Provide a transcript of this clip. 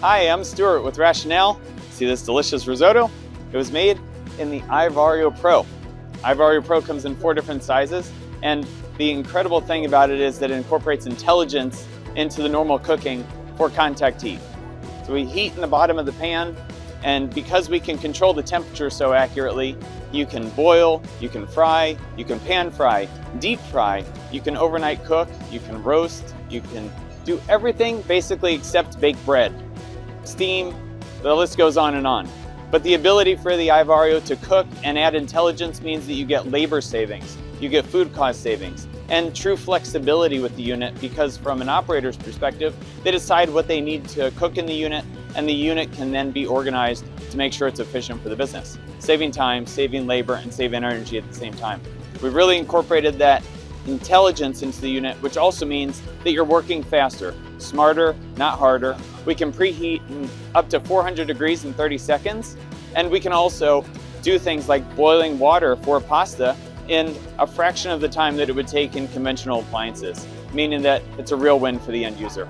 Hi, I'm Stuart with Rationale. See this delicious risotto? It was made in the iVario Pro. iVario Pro comes in 4 different sizes, and the incredible thing about it is that it incorporates intelligence into the normal cooking for contact heat. So we heat in the bottom of the pan, and because we can control the temperature so accurately, you can boil, you can fry, you can pan fry, deep fry, you can overnight cook, you can roast, you can do everything basically except bake bread, steam, the list goes on and on. But the ability for the iVario to cook and add intelligence means that you get labor savings, you get food cost savings, and true flexibility with the unit, because from an operator's perspective, they decide what they need to cook in the unit, and the unit can then be organized to make sure it's efficient for the business, saving time, saving labor, and saving energy at the same time. We've really incorporated that intelligence into the unit, which also means that you're working faster, smarter, not harder. We can preheat up to 400 degrees in 30 seconds, and we can also do things like boiling water for pasta in a fraction of the time that it would take in conventional appliances, meaning that it's a real win for the end user.